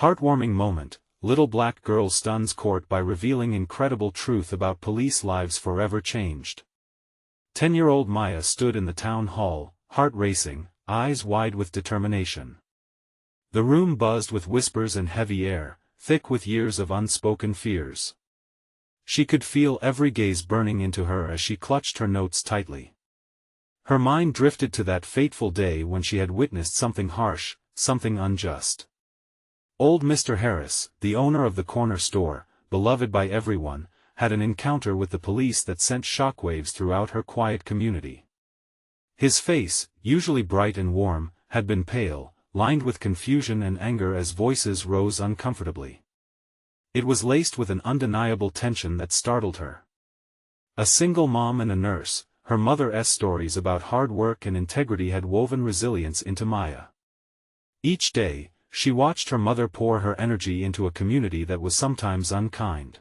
Heartwarming moment, little black girl stuns court by revealing incredible truth about police lives forever changed. 10-year-old Maya stood in the town hall, heart racing, eyes wide with determination. The room buzzed with whispers and heavy air, thick with years of unspoken fears. She could feel every gaze burning into her as she clutched her notes tightly. Her mind drifted to that fateful day when she had witnessed something harsh, something unjust. Old Mr. Harris, the owner of the corner store, beloved by everyone, had an encounter with the police that sent shockwaves throughout her quiet community. His face, usually bright and warm, had been pale, lined with confusion and anger as voices rose uncomfortably. It was laced with an undeniable tension that startled her. A single mom and a nurse, her mother's stories about hard work and integrity had woven resilience into Maya. Each day, she watched her mother pour her energy into a community that was sometimes unkind.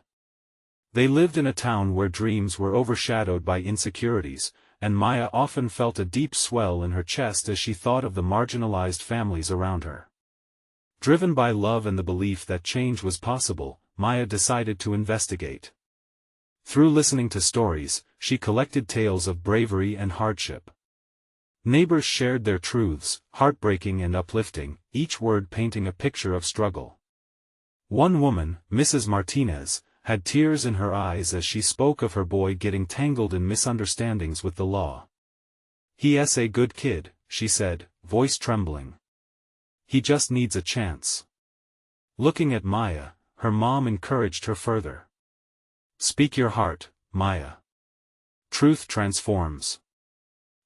They lived in a town where dreams were overshadowed by insecurities, and Maya often felt a deep swell in her chest as she thought of the marginalized families around her. Driven by love and the belief that change was possible, Maya decided to investigate. Through listening to stories, she collected tales of bravery and hardship. Neighbors shared their truths, heartbreaking and uplifting, each word painting a picture of struggle. One woman, Mrs. Martinez, had tears in her eyes as she spoke of her boy getting tangled in misunderstandings with the law. "He's a good kid," she said, voice trembling. "He just needs a chance." Looking at Maya, her mom encouraged her further. "Speak your heart, Maya. Truth transforms."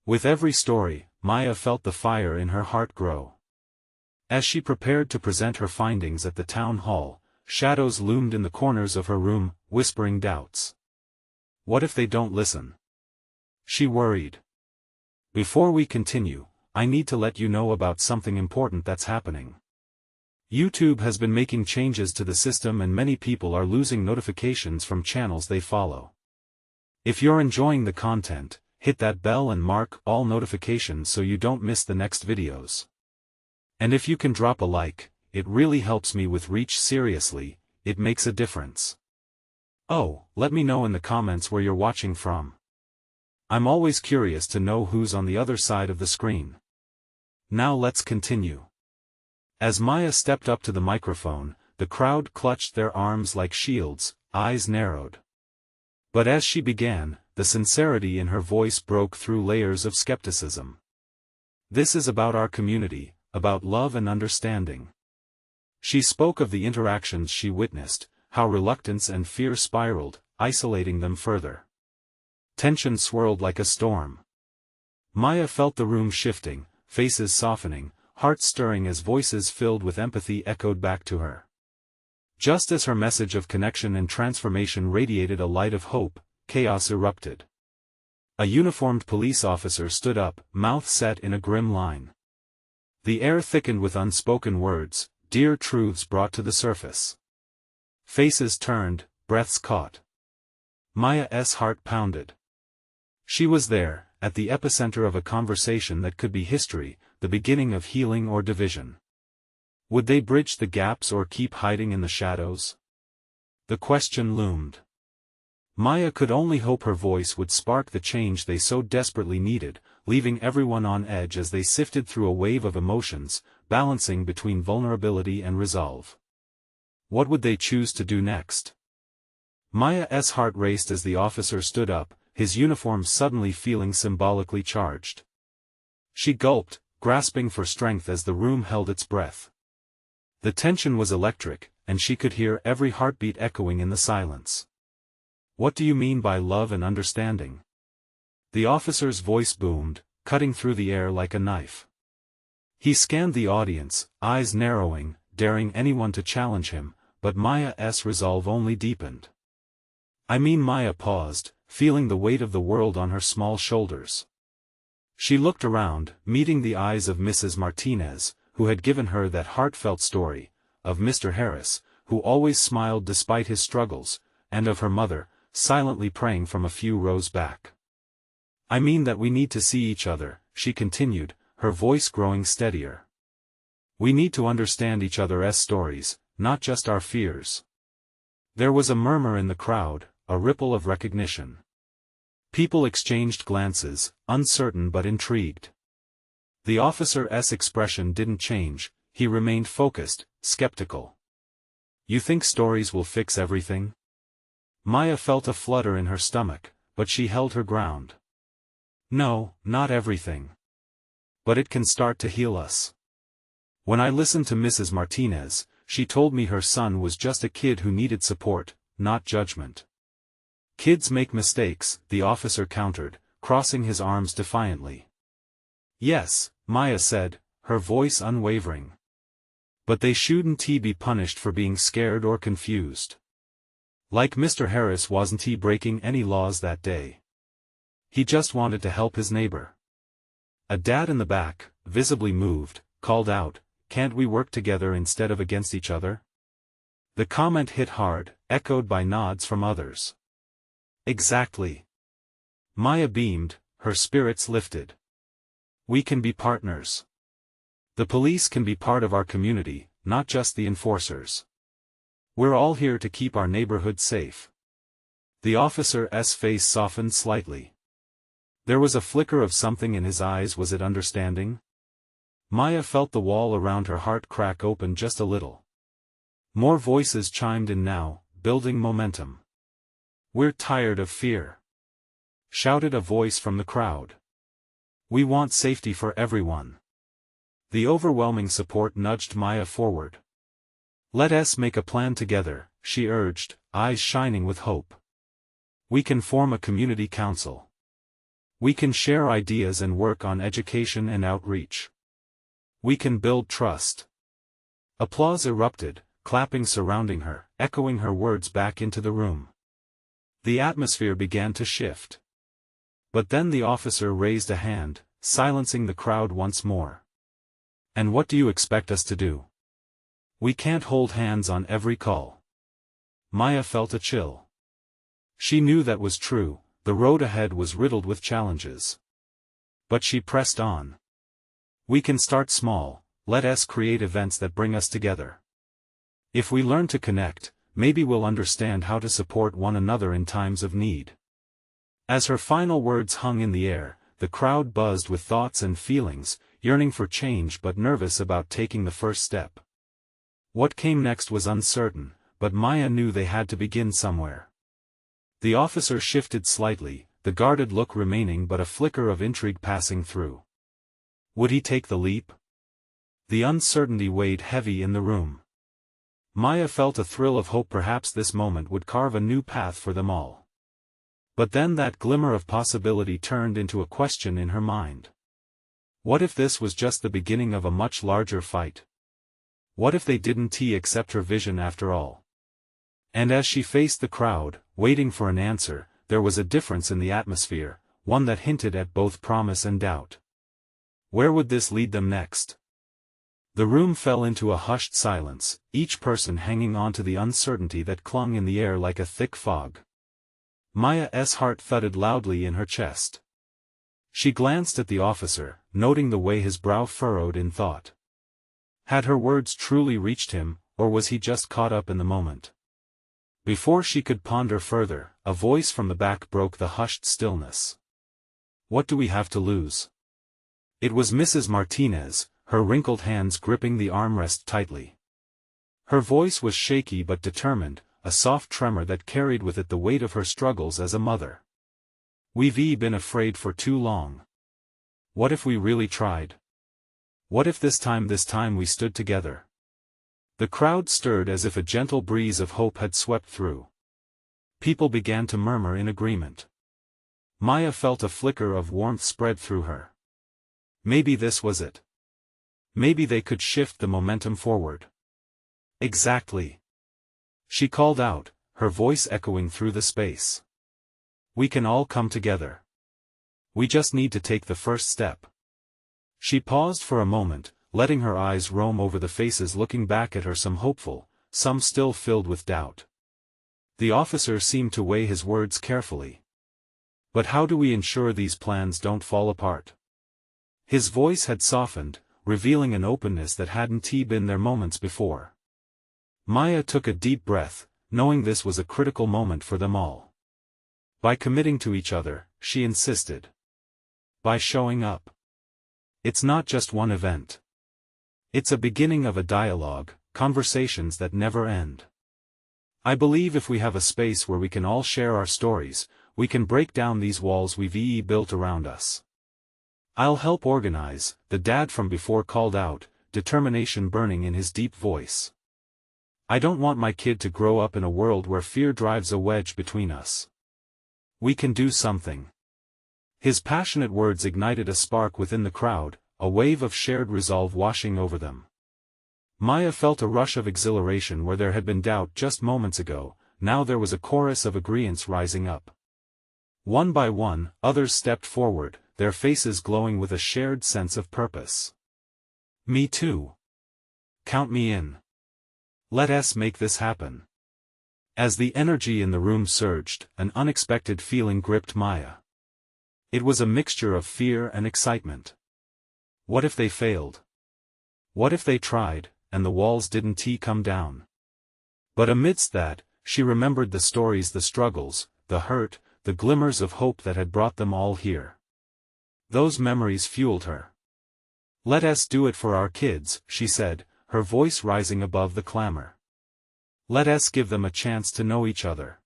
With every story, Maya felt the fire in her heart grow. As she prepared to present her findings at the town hall, shadows loomed in the corners of her room, whispering doubts. What if they don't listen? She worried. Before we continue, I need to let you know about something important that's happening. YouTube has been making changes to the system and many people are losing notifications from channels they follow. If you're enjoying the content, hit that bell and mark all notifications so you don't miss the next videos. And if you can drop a like, it really helps me with reach. Seriously, it makes a difference. Oh, let me know in the comments where you're watching from. I'm always curious to know who's on the other side of the screen. Now let's continue. As Maya stepped up to the microphone, the crowd clutched their arms like shields, eyes narrowed. But as she began, the sincerity in her voice broke through layers of skepticism. This is about our community, about love and understanding. She spoke of the interactions she witnessed, how reluctance and fear spiraled, isolating them further. Tension swirled like a storm. Maya felt the room shifting, faces softening, hearts stirring as voices filled with empathy echoed back to her. Just as her message of connection and transformation radiated a light of hope, chaos erupted. A uniformed police officer stood up, mouth set in a grim line. The air thickened with unspoken words, dear truths brought to the surface. Faces turned, breaths caught. Maya's heart pounded. She was there, at the epicenter of a conversation that could be history, the beginning of healing or division. Would they bridge the gaps or keep hiding in the shadows? The question loomed. Maya could only hope her voice would spark the change they so desperately needed, leaving everyone on edge as they sifted through a wave of emotions, balancing between vulnerability and resolve. What would they choose to do next? Maya's heart raced as the officer stood up, his uniform suddenly feeling symbolically charged. She gulped, grasping for strength as the room held its breath. The tension was electric, and she could hear every heartbeat echoing in the silence. What do you mean by love and understanding? The officer's voice boomed, cutting through the air like a knife. He scanned the audience, eyes narrowing, daring anyone to challenge him, but Maya's resolve only deepened. I mean, Maya paused, feeling the weight of the world on her small shoulders. She looked around, meeting the eyes of Mrs. Martinez, who had given her that heartfelt story, of Mr. Harris, who always smiled despite his struggles, and of her mother, silently praying from a few rows back. I mean that we need to see each other, she continued, her voice growing steadier. We need to understand each other's stories, not just our fears. There was a murmur in the crowd, a ripple of recognition. People exchanged glances, uncertain but intrigued. The officer's expression didn't change, he remained focused, skeptical. "You think stories will fix everything?" Maya felt a flutter in her stomach, but she held her ground. "No, not everything. But it can start to heal us. When I listened to Mrs. Martinez, she told me her son was just a kid who needed support, not judgment." "Kids make mistakes," the officer countered, crossing his arms defiantly. "Yes," Maya said, her voice unwavering. "But they shouldn't be punished for being scared or confused. Like Mr. Harris, wasn't he breaking any laws that day? He just wanted to help his neighbor." A dad in the back, visibly moved, called out, "Can't we work together instead of against each other?" The comment hit hard, echoed by nods from others. "Exactly." Maya beamed, her spirits lifted. "We can be partners. The police can be part of our community, not just the enforcers. We're all here to keep our neighborhood safe." The officer's face softened slightly. There was a flicker of something in his eyes. Was it understanding? Maya felt the wall around her heart crack open just a little. More voices chimed in now, building momentum. "We're tired of fear," shouted a voice from the crowd. "We want safety for everyone." The overwhelming support nudged Maya forward. "Let us make a plan together," she urged, eyes shining with hope. "We can form a community council. We can share ideas and work on education and outreach. We can build trust." Applause erupted, clapping surrounding her, echoing her words back into the room. The atmosphere began to shift. But then the officer raised a hand, silencing the crowd once more. "And what do you expect us to do? We can't hold hands on every call." Maya felt a chill. She knew that was true, the road ahead was riddled with challenges. But she pressed on. "We can start small, let us create events that bring us together. If we learn to connect, maybe we'll understand how to support one another in times of need." As her final words hung in the air, the crowd buzzed with thoughts and feelings, yearning for change but nervous about taking the first step. What came next was uncertain, but Maya knew they had to begin somewhere. The officer shifted slightly, the guarded look remaining but a flicker of intrigue passing through. Would he take the leap? The uncertainty weighed heavy in the room. Maya felt a thrill of hope. Perhaps this moment would carve a new path for them all. But then that glimmer of possibility turned into a question in her mind. What if this was just the beginning of a much larger fight? What if they didn't accept her vision after all? And as she faced the crowd, waiting for an answer, there was a difference in the atmosphere, one that hinted at both promise and doubt. Where would this lead them next? The room fell into a hushed silence, each person hanging on to the uncertainty that clung in the air like a thick fog. Maya's heart thudded loudly in her chest. She glanced at the officer, noting the way his brow furrowed in thought. Had her words truly reached him, or was he just caught up in the moment? Before she could ponder further, a voice from the back broke the hushed stillness. "What do we have to lose?" It was Mrs. Martinez, her wrinkled hands gripping the armrest tightly. Her voice was shaky but determined, a soft tremor that carried with it the weight of her struggles as a mother. "We've been afraid for too long. What if we really tried? What if this time we stood together?" The crowd stirred as if a gentle breeze of hope had swept through. People began to murmur in agreement. Maya felt a flicker of warmth spread through her. Maybe this was it. Maybe they could shift the momentum forward. "Exactly." She called out, her voice echoing through the space. "We can all come together. We just need to take the first step." She paused for a moment, letting her eyes roam over the faces looking back at her, some hopeful, some still filled with doubt. The officer seemed to weigh his words carefully. "But how do we ensure these plans don't fall apart?" His voice had softened, revealing an openness that hadn't been there moments before. Maya took a deep breath, knowing this was a critical moment for them all. By committing to each other, she insisted. By showing up. It's not just one event. It's a beginning of a dialogue, conversations that never end. I believe if we have a space where we can all share our stories, we can break down these walls we've built around us. I'll help organize, the dad from before called out, determination burning in his deep voice. I don't want my kid to grow up in a world where fear drives a wedge between us. We can do something. His passionate words ignited a spark within the crowd, a wave of shared resolve washing over them. Maya felt a rush of exhilaration where there had been doubt just moments ago. Now there was a chorus of agreeance rising up. One by one, others stepped forward, their faces glowing with a shared sense of purpose. Me too. Count me in. Let us make this happen. As the energy in the room surged, an unexpected feeling gripped Maya. It was a mixture of fear and excitement. What if they failed? What if they tried, and the walls didn't come down? But amidst that, she remembered the stories, the struggles, the hurt, the glimmers of hope that had brought them all here. Those memories fueled her. Let us do it for our kids, she said, her voice rising above the clamor. Let us give them a chance to know each other.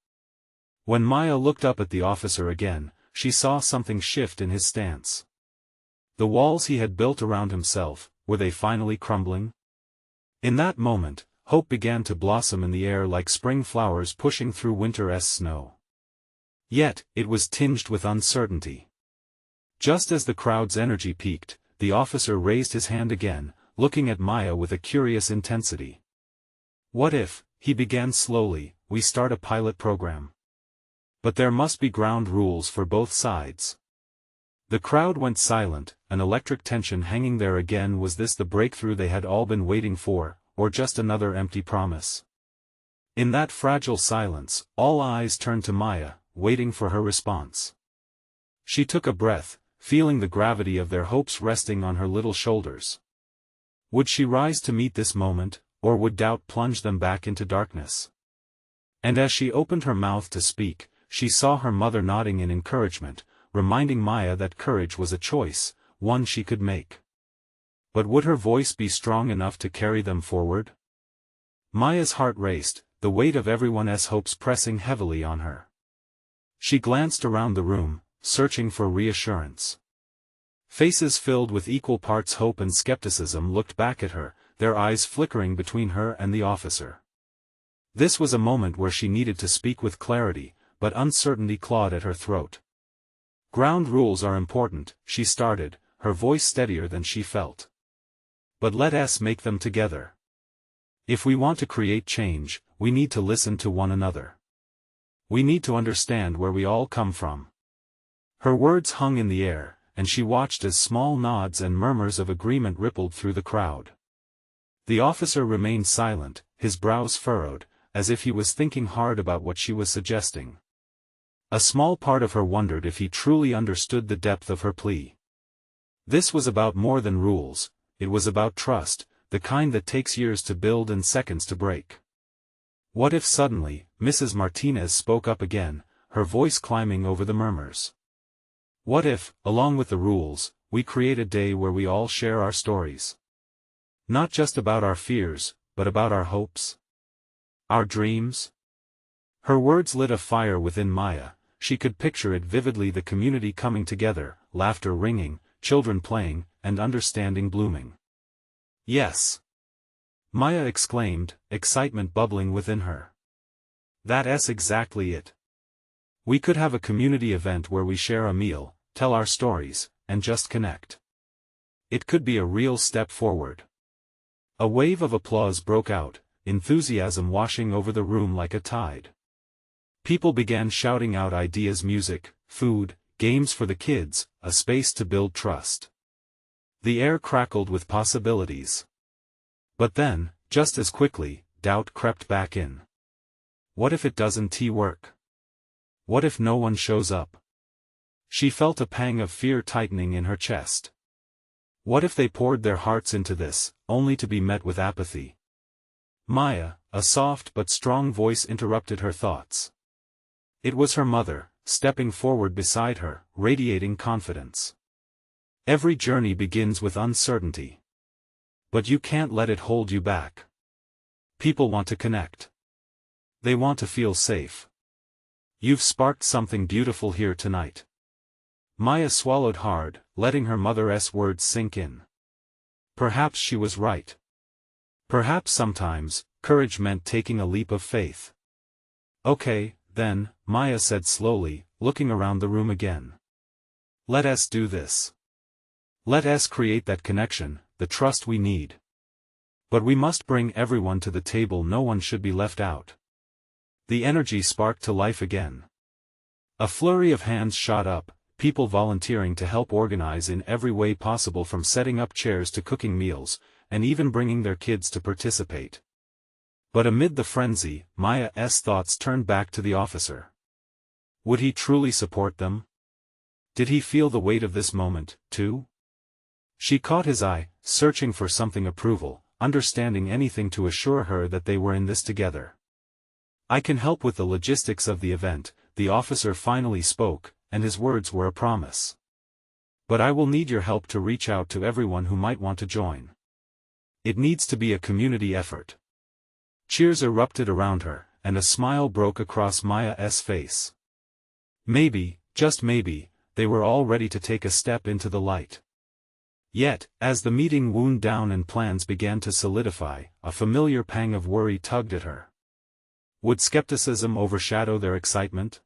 When Maya looked up at the officer again, she saw something shift in his stance. The walls he had built around himself, were they finally crumbling? In that moment, hope began to blossom in the air like spring flowers pushing through winter's snow. Yet, it was tinged with uncertainty. Just as the crowd's energy peaked, the officer raised his hand again, looking at Maya with a curious intensity. What if, he began slowly, we start a pilot program? But there must be ground rules for both sides. The crowd went silent, an electric tension hanging there again. Was this the breakthrough they had all been waiting for, or just another empty promise? In that fragile silence, all eyes turned to Maya, waiting for her response. She took a breath, feeling the gravity of their hopes resting on her little shoulders. Would she rise to meet this moment, or would doubt plunge them back into darkness? And as she opened her mouth to speak, she saw her mother nodding in encouragement, reminding Maya that courage was a choice, one she could make. But would her voice be strong enough to carry them forward? Maya's heart raced, the weight of everyone's hopes pressing heavily on her. She glanced around the room, searching for reassurance. Faces filled with equal parts hope and skepticism looked back at her, their eyes flickering between her and the officer. This was a moment where she needed to speak with clarity, but uncertainty clawed at her throat. Ground rules are important, she started, her voice steadier than she felt. But let us make them together. If we want to create change, we need to listen to one another. We need to understand where we all come from. Her words hung in the air, and she watched as small nods and murmurs of agreement rippled through the crowd. The officer remained silent, his brows furrowed, as if he was thinking hard about what she was suggesting. A small part of her wondered if he truly understood the depth of her plea. This was about more than rules, it was about trust, the kind that takes years to build and seconds to break. What if suddenly, Mrs. Martinez spoke up again, her voice climbing over the murmurs? What if, along with the rules, we create a day where we all share our stories? Not just about our fears, but about our hopes? Our dreams? Her words lit a fire within Maya. She could picture it vividly, the community coming together, laughter ringing, children playing, and understanding blooming. Yes! Maya exclaimed, excitement bubbling within her. That's exactly it. We could have a community event where we share a meal, tell our stories, and just connect. It could be a real step forward. A wave of applause broke out, enthusiasm washing over the room like a tide. People began shouting out ideas, music, food, games for the kids, a space to build trust. The air crackled with possibilities. But then, just as quickly, doubt crept back in. What if it doesn't work? What if no one shows up? She felt a pang of fear tightening in her chest. What if they poured their hearts into this, only to be met with apathy? Maya, a soft but strong voice interrupted her thoughts. It was her mother, stepping forward beside her, radiating confidence. Every journey begins with uncertainty. But you can't let it hold you back. People want to connect. They want to feel safe. You've sparked something beautiful here tonight. Maya swallowed hard, letting her mother's words sink in. Perhaps she was right. Perhaps sometimes, courage meant taking a leap of faith. Okay, then, Maya said slowly, looking around the room again. Let us do this. Let us create that connection, the trust we need. But we must bring everyone to the table, no one should be left out. The energy sparked to life again. A flurry of hands shot up, people volunteering to help organize in every way possible, from setting up chairs to cooking meals, and even bringing their kids to participate. But amid the frenzy, Maya's thoughts turned back to the officer. Would he truly support them? Did he feel the weight of this moment, too? She caught his eye, searching for something approval, understanding anything to assure her that they were in this together. I can help with the logistics of the event, the officer finally spoke, and his words were a promise. But I will need your help to reach out to everyone who might want to join. It needs to be a community effort. Cheers erupted around her, and a smile broke across Maya's face. Maybe, just maybe, they were all ready to take a step into the light. Yet, as the meeting wound down and plans began to solidify, a familiar pang of worry tugged at her. Would skepticism overshadow their excitement?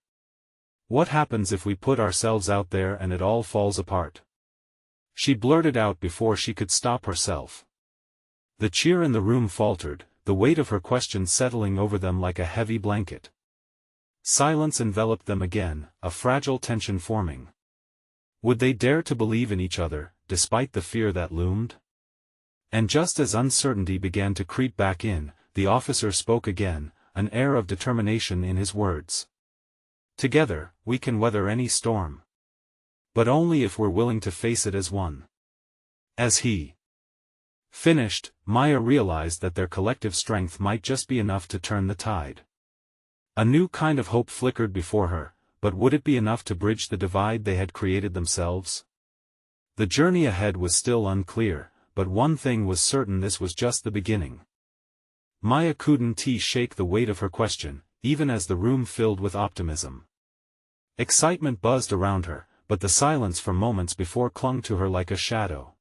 What happens if we put ourselves out there and it all falls apart? She blurted out before she could stop herself. The cheer in the room faltered, the weight of her question settling over them like a heavy blanket. Silence enveloped them again, a fragile tension forming. Would they dare to believe in each other, despite the fear that loomed? And just as uncertainty began to creep back in, the officer spoke again, an air of determination in his words. Together, we can weather any storm. But only if we're willing to face it as one. As he finished, Maya realized that their collective strength might just be enough to turn the tide. A new kind of hope flickered before her, but would it be enough to bridge the divide they had created themselves? The journey ahead was still unclear, but one thing was certain: this was just the beginning. Maya couldn't shake the weight of her question, even as the room filled with optimism. Excitement buzzed around her, but the silence from moments before clung to her like a shadow.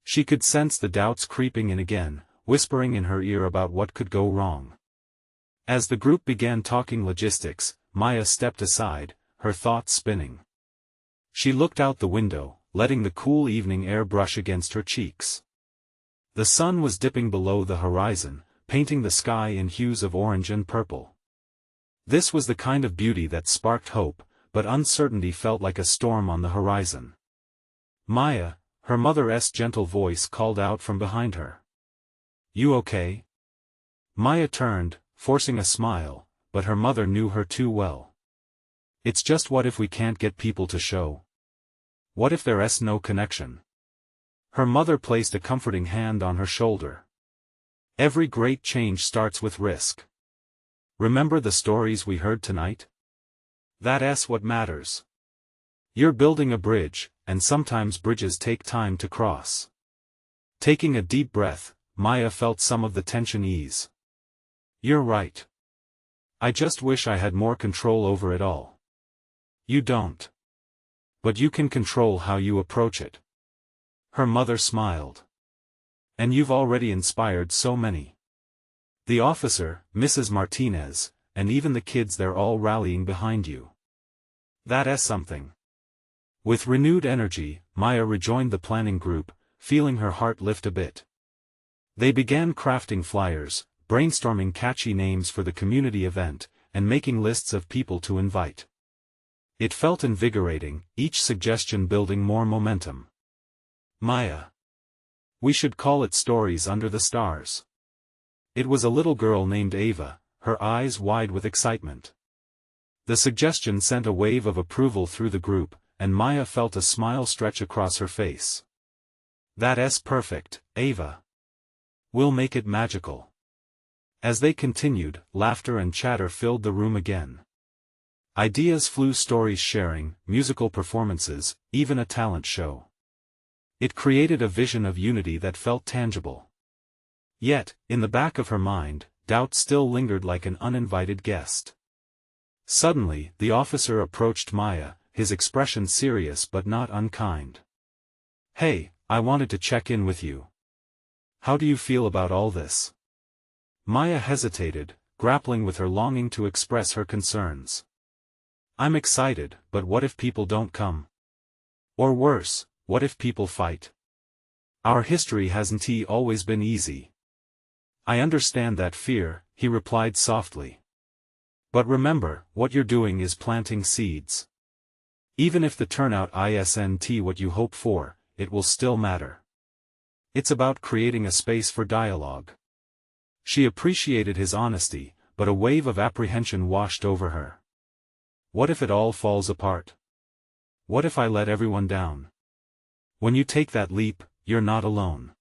She could sense the doubts creeping in again, whispering in her ear about what could go wrong. As the group began talking logistics, Maya stepped aside, her thoughts spinning. She looked out the window, letting the cool evening air brush against her cheeks. The sun was dipping below the horizon, painting the sky in hues of orange and purple. This was the kind of beauty that sparked hope, but uncertainty felt like a storm on the horizon. Maya, her mother's gentle voice called out from behind her. You okay? Maya turned, forcing a smile, but her mother knew her too well. It's just, what if we can't get people to show? What if there's no connection? Her mother placed a comforting hand on her shoulder. Every great change starts with risk. Remember the stories we heard tonight? That's what matters. You're building a bridge, and sometimes bridges take time to cross. Taking a deep breath, Maya felt some of the tension ease. You're right. I just wish I had more control over it all. You don't. But you can control how you approach it. Her mother smiled. And you've already inspired so many. The officer, Mrs. Martinez, and even the kids, they're all rallying behind you. That's something. With renewed energy, Maya rejoined the planning group, feeling her heart lift a bit. They began crafting flyers, brainstorming catchy names for the community event, and making lists of people to invite. It felt invigorating, each suggestion building more momentum. Maya. We should call it Stories Under the Stars. It was a little girl named Ava, her eyes wide with excitement. The suggestion sent a wave of approval through the group, and Maya felt a smile stretch across her face. That's perfect, Ava. We'll make it magical. As they continued, laughter and chatter filled the room again. Ideas flew, stories sharing, musical performances, even a talent show. It created a vision of unity that felt tangible. Yet, in the back of her mind, doubt still lingered like an uninvited guest. Suddenly, the officer approached Maya, his expression serious but not unkind. "Hey, I wanted to check in with you. How do you feel about all this?" Maya hesitated, grappling with her longing to express her concerns. "I'm excited, but what if people don't come? Or worse, what if people fight? Our history hasn't always been easy." "I understand that fear," he replied softly. "But remember, what you're doing is planting seeds. Even if the turnout isn't what you hope for, it will still matter. It's about creating a space for dialogue." She appreciated his honesty, but a wave of apprehension washed over her. What if it all falls apart? What if I let everyone down? "When you take that leap, you're not alone.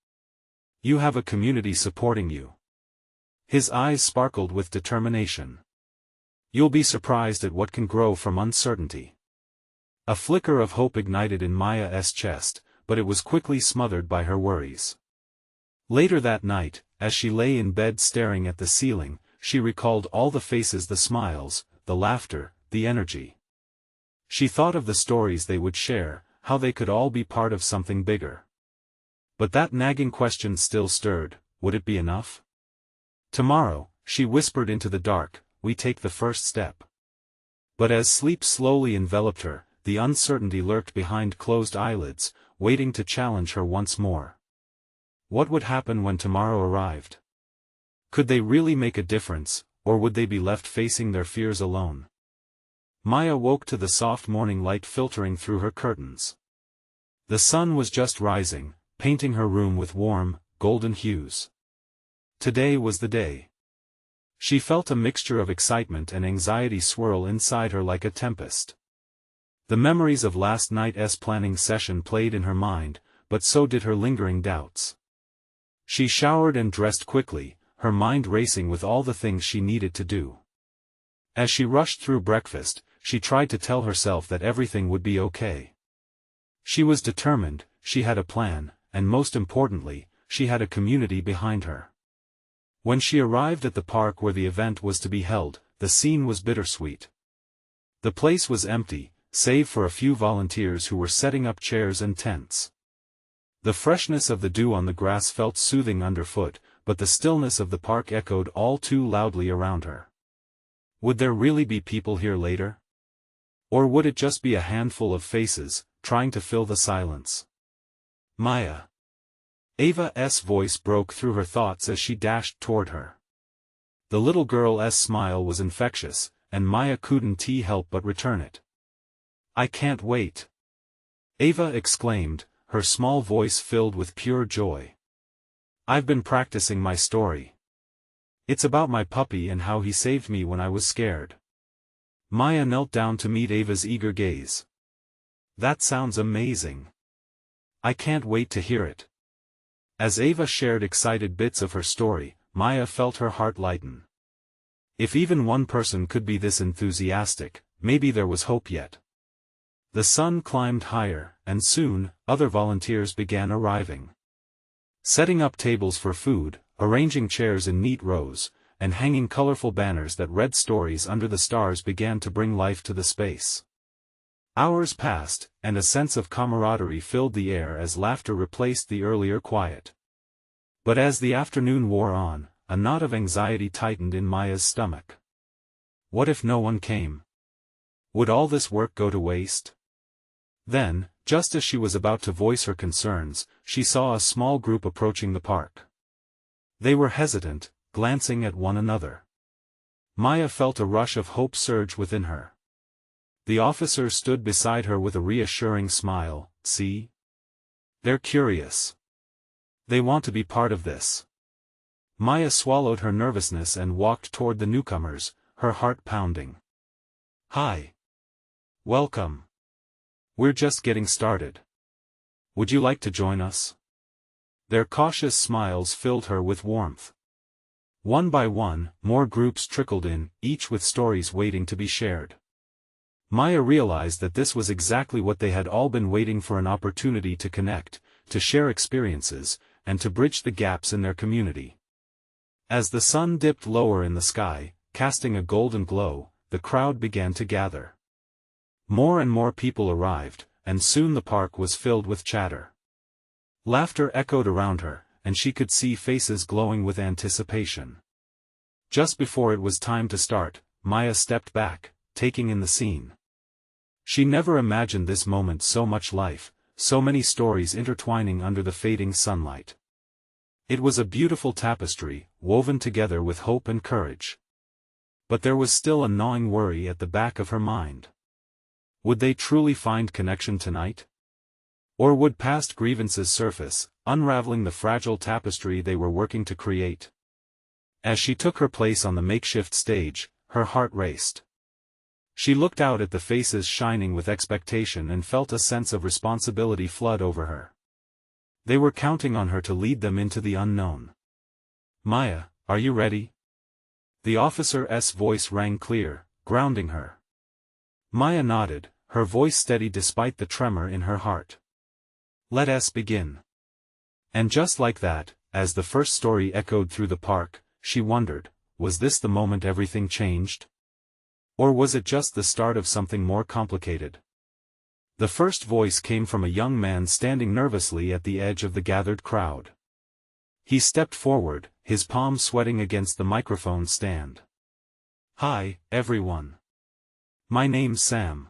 You have a community supporting you." His eyes sparkled with determination. "You'll be surprised at what can grow from uncertainty." A flicker of hope ignited in Maya's chest, but it was quickly smothered by her worries. Later that night, as she lay in bed staring at the ceiling, she recalled all the faces, the smiles, the laughter, the energy. She thought of the stories they would share, how they could all be part of something bigger. But that nagging question still stirred: would it be enough? "Tomorrow," she whispered into the dark, "we take the first step." But as sleep slowly enveloped her, the uncertainty lurked behind closed eyelids, waiting to challenge her once more. What would happen when tomorrow arrived? Could they really make a difference, or would they be left facing their fears alone? Maya woke to the soft morning light filtering through her curtains. The sun was just rising, painting her room with warm, golden hues. Today was the day. She felt a mixture of excitement and anxiety swirl inside her like a tempest. The memories of last night's planning session played in her mind, but so did her lingering doubts. She showered and dressed quickly, her mind racing with all the things she needed to do. As she rushed through breakfast, she tried to tell herself that everything would be okay. She was determined, she had a plan, and most importantly, she had a community behind her. When she arrived at the park where the event was to be held, the scene was bittersweet. The place was empty, save for a few volunteers who were setting up chairs and tents. The freshness of the dew on the grass felt soothing underfoot, but the stillness of the park echoed all too loudly around her. Would there really be people here later? Or would it just be a handful of faces, trying to fill the silence? "Maya." Ava's voice broke through her thoughts as she dashed toward her. The little girl's smile was infectious, and Maya couldn't help but return it. "I can't wait," Ava exclaimed, her small voice filled with pure joy. "I've been practicing my story. It's about my puppy and how he saved me when I was scared." Maya knelt down to meet Ava's eager gaze. "That sounds amazing. I can't wait to hear it." As Ava shared excited bits of her story, Maya felt her heart lighten. If even one person could be this enthusiastic, maybe there was hope yet. The sun climbed higher, and soon, other volunteers began arriving. Setting up tables for food, arranging chairs in neat rows, and hanging colorful banners that read stories under the stars began to bring life to the space. Hours passed, and a sense of camaraderie filled the air as laughter replaced the earlier quiet. But as the afternoon wore on, a knot of anxiety tightened in Maya's stomach. What if no one came? Would all this work go to waste? Then, just as she was about to voice her concerns, she saw a small group approaching the park. They were hesitant, glancing at one another. Maya felt a rush of hope surge within her. The officer stood beside her with a reassuring smile. "See? They're curious. They want to be part of this." Maya swallowed her nervousness and walked toward the newcomers, her heart pounding. "Hi. Welcome. We're just getting started. Would you like to join us?" Their cautious smiles filled her with warmth. One by one, more groups trickled in, each with stories waiting to be shared. Maya realized that this was exactly what they had all been waiting for, an opportunity to connect, to share experiences, and to bridge the gaps in their community. As the sun dipped lower in the sky, casting a golden glow, the crowd began to gather. More and more people arrived, and soon the park was filled with chatter. Laughter echoed around her, and she could see faces glowing with anticipation. Just before it was time to start, Maya stepped back, taking in the scene. She never imagined this moment: so much life, so many stories intertwining under the fading sunlight. It was a beautiful tapestry, woven together with hope and courage. But there was still a gnawing worry at the back of her mind. Would they truly find connection tonight? Or would past grievances surface, unraveling the fragile tapestry they were working to create? As she took her place on the makeshift stage, her heart raced. She looked out at the faces shining with expectation and felt a sense of responsibility flood over her. They were counting on her to lead them into the unknown. "Maya, are you ready?" The officer's voice rang clear, grounding her. Maya nodded, her voice steady despite the tremor in her heart. "Let us begin." And just like that, as the first story echoed through the park, she wondered, was this the moment everything changed? Or was it just the start of something more complicated? The first voice came from a young man standing nervously at the edge of the gathered crowd. He stepped forward, his palms sweating against the microphone stand. "Hi, everyone. My name's Sam.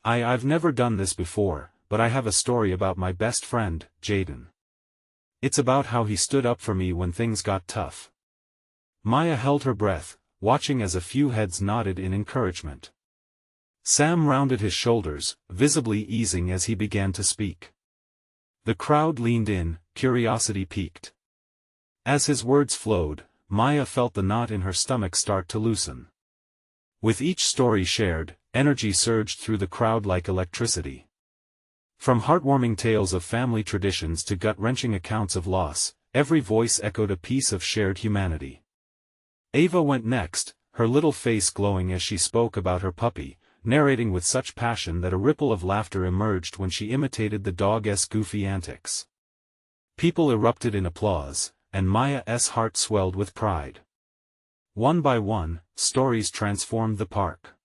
I've never done this before, but I have a story about my best friend, Jaden. It's about how he stood up for me when things got tough." Maya held her breath, watching as a few heads nodded in encouragement. Sam rounded his shoulders, visibly easing as he began to speak. The crowd leaned in, curiosity piqued. As his words flowed, Maya felt the knot in her stomach start to loosen. With each story shared, energy surged through the crowd like electricity. From heartwarming tales of family traditions to gut-wrenching accounts of loss, every voice echoed a piece of shared humanity. Ava went next, her little face glowing as she spoke about her puppy, narrating with such passion that a ripple of laughter emerged when she imitated the dog's goofy antics. People erupted in applause, and Maya's heart swelled with pride. One by one, stories transformed the park.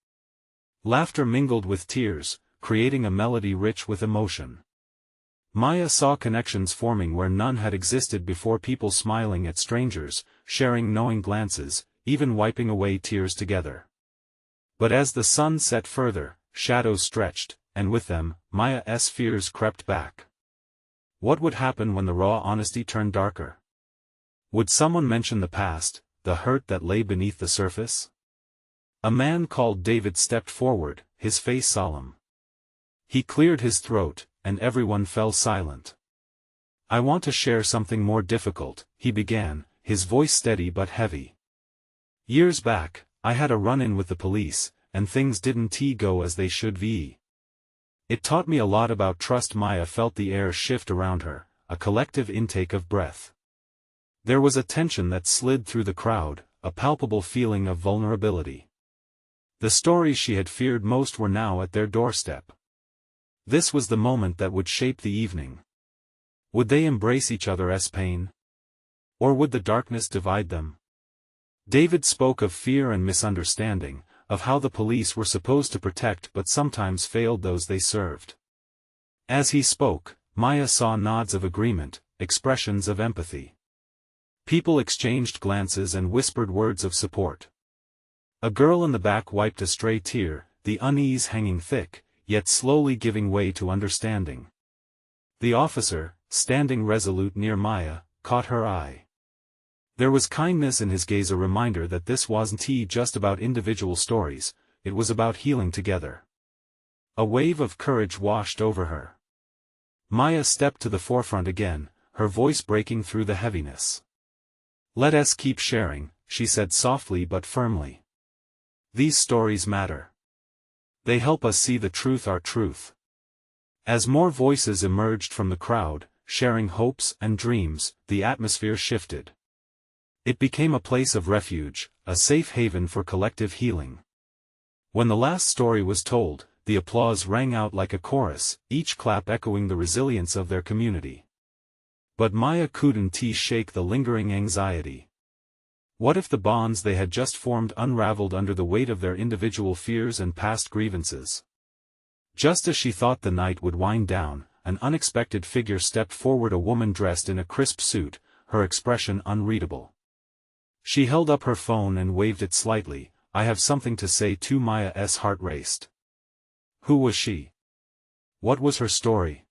Laughter mingled with tears, creating a melody rich with emotion. Maya saw connections forming where none had existed before, people smiling at strangers, sharing knowing glances, even wiping away tears together. But as the sun set further, shadows stretched, and with them, Maya's fears crept back. What would happen when the raw honesty turned darker? Would someone mention the past, the hurt that lay beneath the surface? A man called David stepped forward, his face solemn. He cleared his throat, and everyone fell silent. "I want to share something more difficult," he began, his voice steady but heavy. "Years back, I had a run-in with the police, and things didn't go as they should be. It taught me a lot about trust." Maya felt the air shift around her, a collective intake of breath. There was a tension that slid through the crowd, a palpable feeling of vulnerability. The stories she had feared most were now at their doorstep. This was the moment that would shape the evening. Would they embrace each other's pain? Or would the darkness divide them? David spoke of fear and misunderstanding, of how the police were supposed to protect but sometimes failed those they served. As he spoke, Maya saw nods of agreement, expressions of empathy. People exchanged glances and whispered words of support. A girl in the back wiped a stray tear, the unease hanging thick, yet slowly giving way to understanding. The officer, standing resolute near Maya, caught her eye. There was kindness in his gaze, a reminder that this wasn't just about individual stories, it was about healing together. A wave of courage washed over her. Maya stepped to the forefront again, her voice breaking through the heaviness. "Let us keep sharing," she said softly but firmly. "These stories matter. They help us see the truth, our truth." As more voices emerged from the crowd, sharing hopes and dreams, the atmosphere shifted. It became a place of refuge, a safe haven for collective healing. When the last story was told, the applause rang out like a chorus, each clap echoing the resilience of their community. But Maya couldn't shake the lingering anxiety. What if the bonds they had just formed unraveled under the weight of their individual fears and past grievances? Just as she thought the night would wind down, an unexpected figure stepped forward, a woman dressed in a crisp suit, her expression unreadable. She held up her phone and waved it slightly. "I have something to say to." Maya's heart raced. Who was she? What was her story?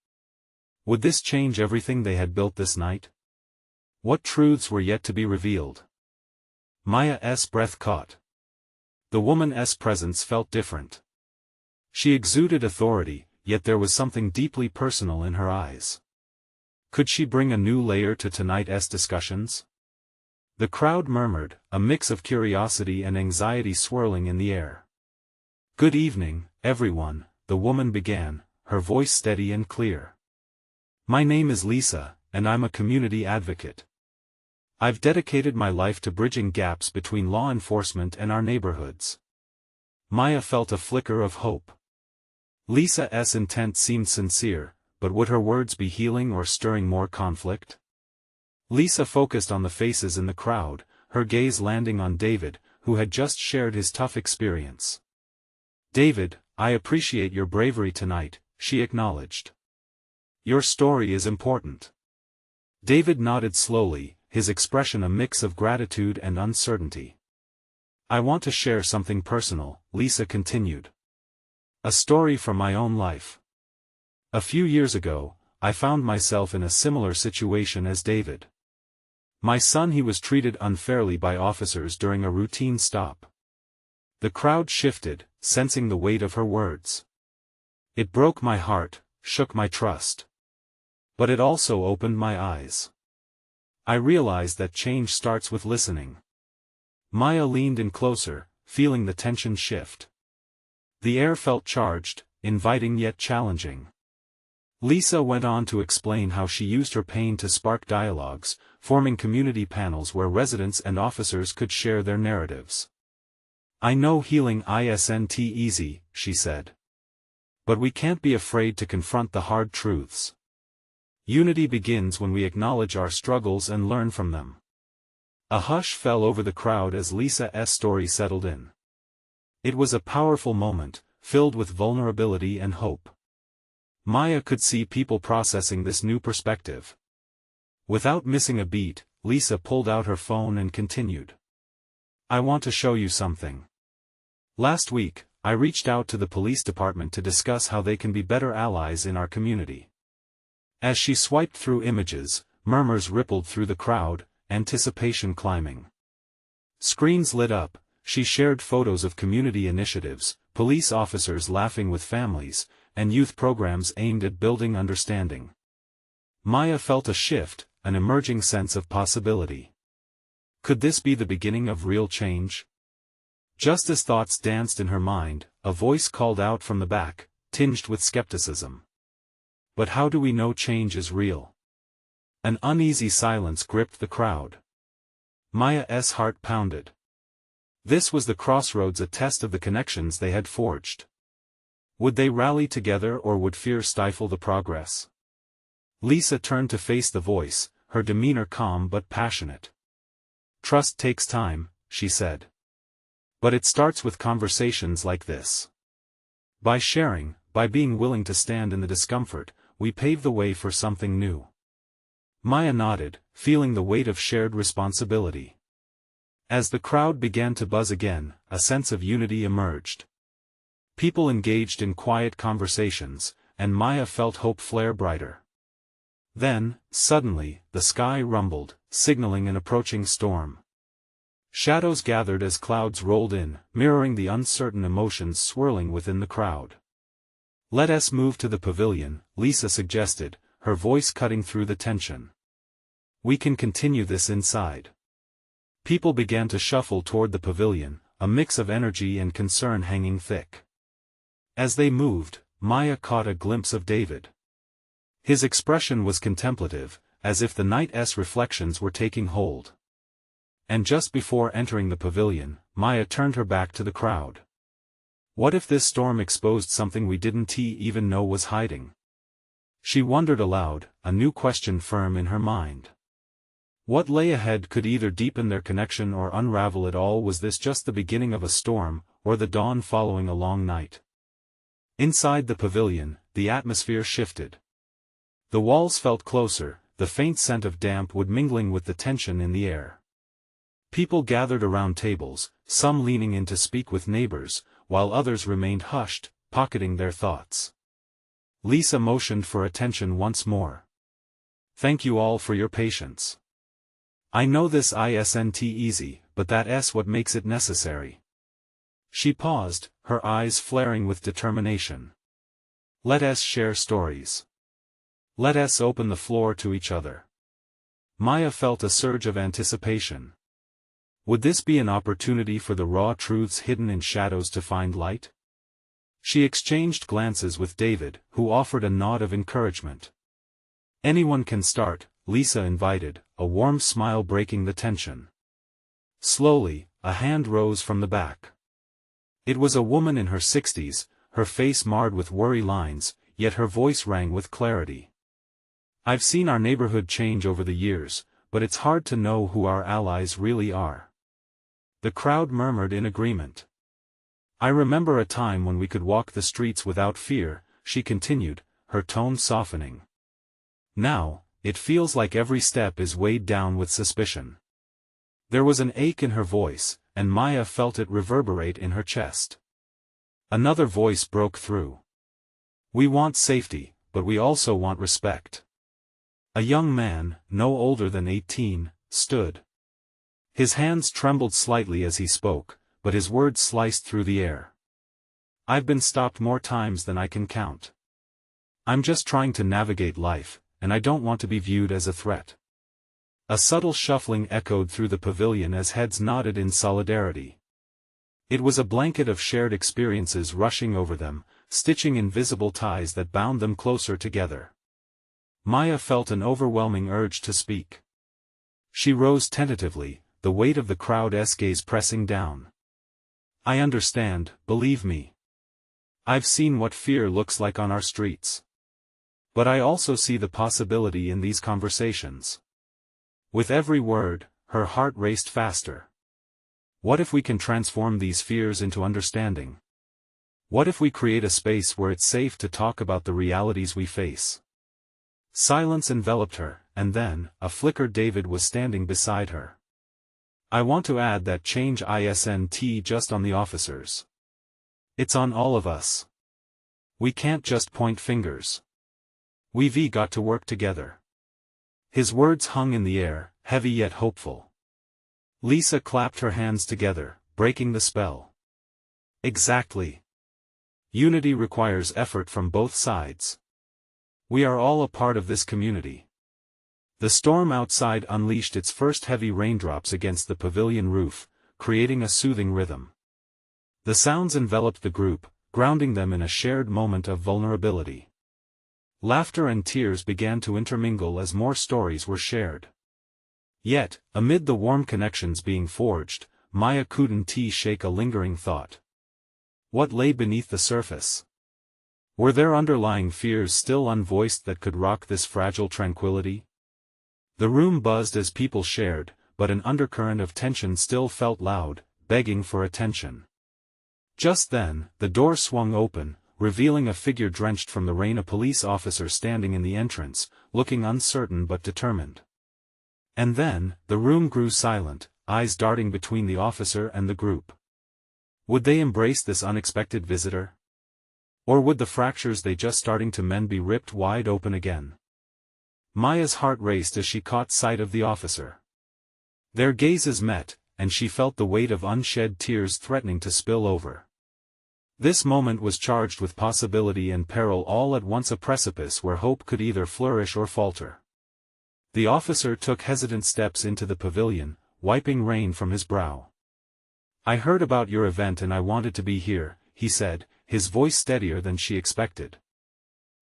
Would this change everything they had built this night? What truths were yet to be revealed? Maya's breath caught. The woman's presence felt different. She exuded authority, yet there was something deeply personal in her eyes. Could she bring a new layer to tonight's discussions? The crowd murmured, a mix of curiosity and anxiety swirling in the air. "Good evening, everyone," the woman began, her voice steady and clear. "My name is Lisa, and I'm a community advocate. I've dedicated my life to bridging gaps between law enforcement and our neighborhoods." Maya felt a flicker of hope. Lisa's intent seemed sincere, but would her words be healing or stirring more conflict? Lisa focused on the faces in the crowd, her gaze landing on David, who had just shared his tough experience. "David, I appreciate your bravery tonight," she acknowledged. "Your story is important." David nodded slowly, his expression a mix of gratitude and uncertainty. "I want to share something personal," Lisa continued. "A story from my own life. A few years ago, I found myself in a similar situation as David. My son, he was treated unfairly by officers during a routine stop." The crowd shifted, sensing the weight of her words. "It broke my heart, shook my trust. But it also opened my eyes. I realized that change starts with listening." Maya leaned in closer, feeling the tension shift. The air felt charged, inviting yet challenging. Lisa went on to explain how she used her pain to spark dialogues, forming community panels where residents and officers could share their narratives. "I know healing isn't easy," she said. "But we can't be afraid to confront the hard truths. Unity begins when we acknowledge our struggles and learn from them." A hush fell over the crowd as Lisa's story settled in. It was a powerful moment, filled with vulnerability and hope. Maya could see people processing this new perspective. Without missing a beat, Lisa pulled out her phone and continued. "I want to show you something. Last week, I reached out to the police department to discuss how they can be better allies in our community." As she swiped through images, murmurs rippled through the crowd, anticipation climbing. Screens lit up, she shared photos of community initiatives, police officers laughing with families, and youth programs aimed at building understanding. Maya felt a shift, an emerging sense of possibility. Could this be the beginning of real change? Just as thoughts danced in her mind, a voice called out from the back, tinged with skepticism. "But how do we know change is real?" An uneasy silence gripped the crowd. Maya's heart pounded. This was the crossroads, a test of the connections they had forged. Would they rally together, or would fear stifle the progress? Lisa turned to face the voice, her demeanor calm but passionate. "Trust takes time," she said. "But it starts with conversations like this. By sharing, by being willing to stand in the discomfort, we pave the way for something new." Maya nodded, feeling the weight of shared responsibility. As the crowd began to buzz again, a sense of unity emerged. People engaged in quiet conversations, and Maya felt hope flare brighter. Then, suddenly, the sky rumbled, signaling an approaching storm. Shadows gathered as clouds rolled in, mirroring the uncertain emotions swirling within the crowd. "Let us move to the pavilion," Lisa suggested, her voice cutting through the tension. "We can continue this inside." People began to shuffle toward the pavilion, a mix of energy and concern hanging thick. As they moved, Maya caught a glimpse of David. His expression was contemplative, as if the night's reflections were taking hold. And just before entering the pavilion, Maya turned her back to the crowd. What if this storm exposed something we didn't even know was hiding? She wondered aloud, a new question firm in her mind. What lay ahead could either deepen their connection or unravel it all. Was this just the beginning of a storm, or the dawn following a long night? Inside the pavilion, the atmosphere shifted. The walls felt closer, the faint scent of damp wood mingling with the tension in the air. People gathered around tables, some leaning in to speak with neighbors, while others remained hushed, pocketing their thoughts. Lisa motioned for attention once more. Thank you all for your patience. I know this isn't easy, but that's what makes it necessary. She paused, her eyes flaring with determination. Let us share stories. Let us open the floor to each other. Maya felt a surge of anticipation. Would this be an opportunity for the raw truths hidden in shadows to find light? She exchanged glances with David, who offered a nod of encouragement. Anyone can start, Lisa invited, a warm smile breaking the tension. Slowly, a hand rose from the back. It was a woman in her 60s, her face marred with worry lines, yet her voice rang with clarity. I've seen our neighborhood change over the years, but it's hard to know who our allies really are. The crowd murmured in agreement. I remember a time when we could walk the streets without fear, she continued, her tone softening. Now, it feels like every step is weighed down with suspicion. There was an ache in her voice, and Maya felt it reverberate in her chest. Another voice broke through. We want safety, but we also want respect. A young man, no older than 18, stood. His hands trembled slightly as he spoke, but his words sliced through the air. I've been stopped more times than I can count. I'm just trying to navigate life, and I don't want to be viewed as a threat. A subtle shuffling echoed through the pavilion as heads nodded in solidarity. It was a blanket of shared experiences rushing over them, stitching invisible ties that bound them closer together. Maya felt an overwhelming urge to speak. She rose tentatively, the weight of the crowd's gaze pressing down. I understand, believe me. I've seen what fear looks like on our streets. But I also see the possibility in these conversations. With every word, her heart raced faster. What if we can transform these fears into understanding? What if we create a space where it's safe to talk about the realities we face? Silence enveloped her, and then, a flicker. David was standing beside her. I want to add that change isn't just on the officers. It's on all of us. We can't just point fingers. We've got to work together. His words hung in the air, heavy yet hopeful. Lisa clapped her hands together, breaking the spell. Exactly. Unity requires effort from both sides. We are all a part of this community. The storm outside unleashed its first heavy raindrops against the pavilion roof, creating a soothing rhythm. The sounds enveloped the group, grounding them in a shared moment of vulnerability. Laughter and tears began to intermingle as more stories were shared. Yet, amid the warm connections being forged, Maya couldn't shake a lingering thought. What lay beneath the surface? Were there underlying fears still unvoiced that could rock this fragile tranquility? The room buzzed as people shared, but an undercurrent of tension still felt loud, begging for attention. Just then, the door swung open, revealing a figure drenched from the rain, a police officer standing in the entrance, looking uncertain but determined. And then, the room grew silent, eyes darting between the officer and the group. Would they embrace this unexpected visitor? Or would the fractures they just starting to mend be ripped wide open again? Maya's heart raced as she caught sight of the officer. Their gazes met, and she felt the weight of unshed tears threatening to spill over. This moment was charged with possibility and peril all at once, a precipice where hope could either flourish or falter. The officer took hesitant steps into the pavilion, wiping rain from his brow. I heard about your event and I wanted to be here, he said, his voice steadier than she expected.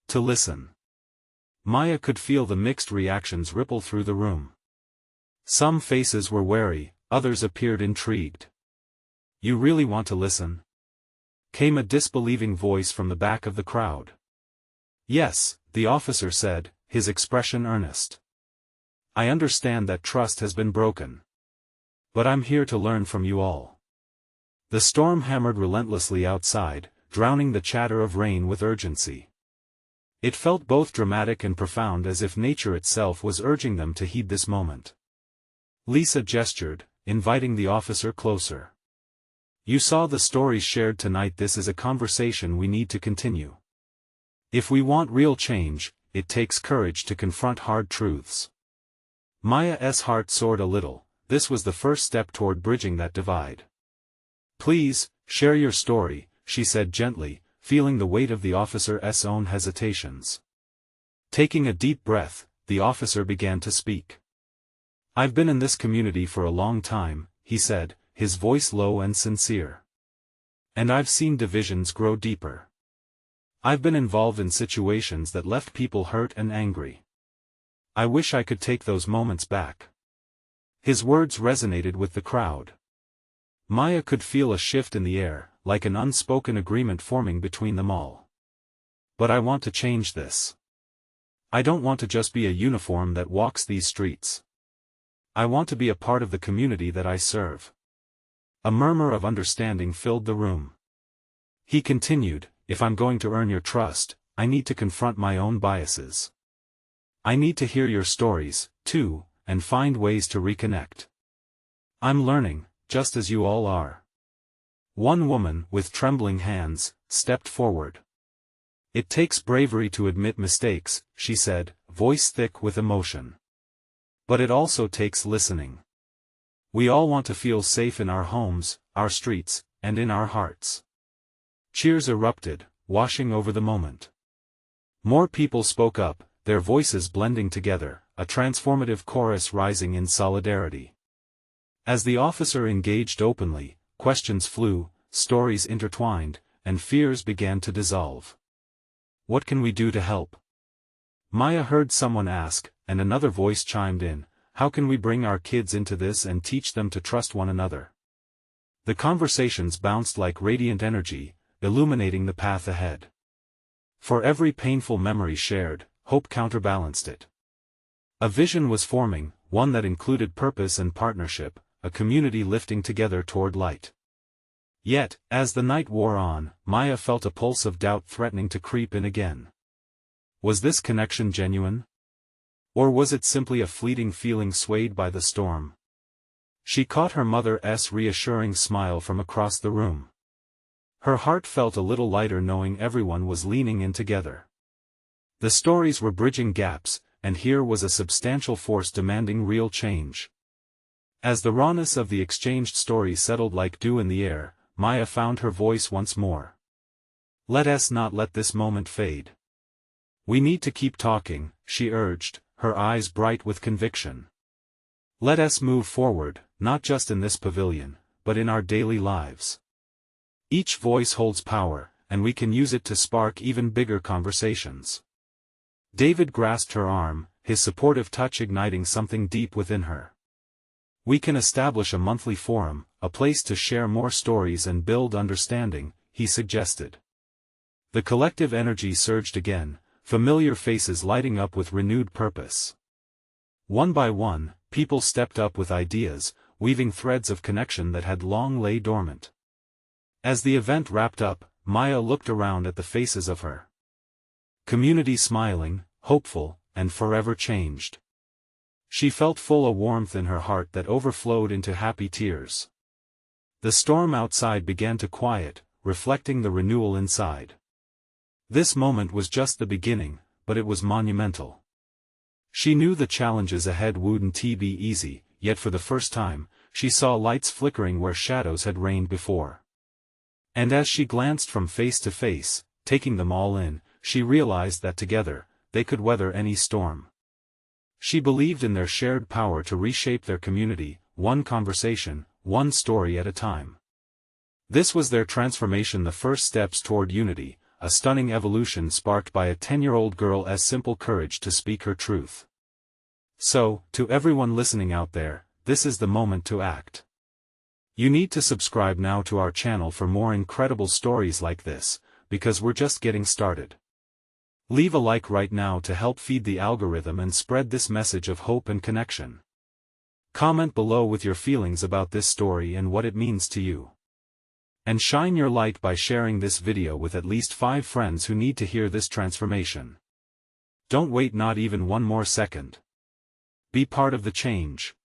To listen. Maya could feel the mixed reactions ripple through the room. Some faces were wary, others appeared intrigued. "You really want to listen?" came a disbelieving voice from the back of the crowd. "Yes," the officer said, his expression earnest. "I understand that trust has been broken. But I'm here to learn from you all." The storm hammered relentlessly outside, drowning the chatter of rain with urgency. It felt both dramatic and profound, as if nature itself was urging them to heed this moment. Lisa gestured, inviting the officer closer. "You saw the stories shared tonight. This is a conversation we need to continue. If we want real change, it takes courage to confront hard truths." Maya's heart soared a little. This was the first step toward bridging that divide. "Please, share your story," she said gently, feeling the weight of the officer's own hesitations. Taking a deep breath, the officer began to speak. "I've been in this community for a long time," he said, his voice low and sincere. "And I've seen divisions grow deeper. I've been involved in situations that left people hurt and angry. I wish I could take those moments back." His words resonated with the crowd. Maya could feel a shift in the air, like an unspoken agreement forming between them all. "But I want to change this. I don't want to just be a uniform that walks these streets. I want to be a part of the community that I serve." A murmur of understanding filled the room. He continued, "If I'm going to earn your trust, I need to confront my own biases. I need to hear your stories, too, and find ways to reconnect. I'm learning, just as you all are." One woman, with trembling hands, stepped forward. "It takes bravery to admit mistakes," she said, voice thick with emotion. "But it also takes listening. We all want to feel safe in our homes, our streets, and in our hearts." Cheers erupted, washing over the moment. More people spoke up, their voices blending together, a transformative chorus rising in solidarity. As the officer engaged openly, questions flew, stories intertwined, and fears began to dissolve. "What can we do to help?" Maya heard someone ask, and another voice chimed in, "How can we bring our kids into this and teach them to trust one another?" The conversations bounced like radiant energy, illuminating the path ahead. For every painful memory shared, hope counterbalanced it. A vision was forming, one that included purpose and partnership, a community lifting together toward light. Yet, as the night wore on, Maya felt a pulse of doubt threatening to creep in again. Was this connection genuine? Or was it simply a fleeting feeling swayed by the storm? She caught her mother's reassuring smile from across the room. Her heart felt a little lighter knowing everyone was leaning in together. The stories were bridging gaps, and here was a substantial force demanding real change. As the rawness of the exchanged stories settled like dew in the air, Maya found her voice once more. "Let us not let this moment fade. We need to keep talking," she urged, her eyes bright with conviction. "Let us move forward, not just in this pavilion, but in our daily lives. Each voice holds power, and we can use it to spark even bigger conversations." David grasped her arm, his supportive touch igniting something deep within her. "We can establish a monthly forum, a place to share more stories and build understanding," he suggested. The collective energy surged again, familiar faces lighting up with renewed purpose. One by one, people stepped up with ideas, weaving threads of connection that had long lay dormant. As the event wrapped up, Maya looked around at the faces of her community smiling, hopeful, and forever changed. She felt full a warmth in her heart that overflowed into happy tears. The storm outside began to quiet, reflecting the renewal inside. This moment was just the beginning, but it was monumental. She knew the challenges ahead wouldn't be easy, yet for the first time, she saw lights flickering where shadows had reigned before. And as she glanced from face to face, taking them all in, she realized that together, they could weather any storm. She believed in their shared power to reshape their community, one conversation, one story at a time. This was their transformation, the first steps toward unity, a stunning evolution sparked by a 10-year-old girl's simple courage to speak her truth. So, to everyone listening out there, this is the moment to act. You need to subscribe now to our channel for more incredible stories like this, because we're just getting started. Leave a like right now to help feed the algorithm and spread this message of hope and connection. Comment below with your feelings about this story and what it means to you. And shine your light by sharing this video with at least 5 friends who need to hear this transformation. Don't wait not even one more second. Be part of the change.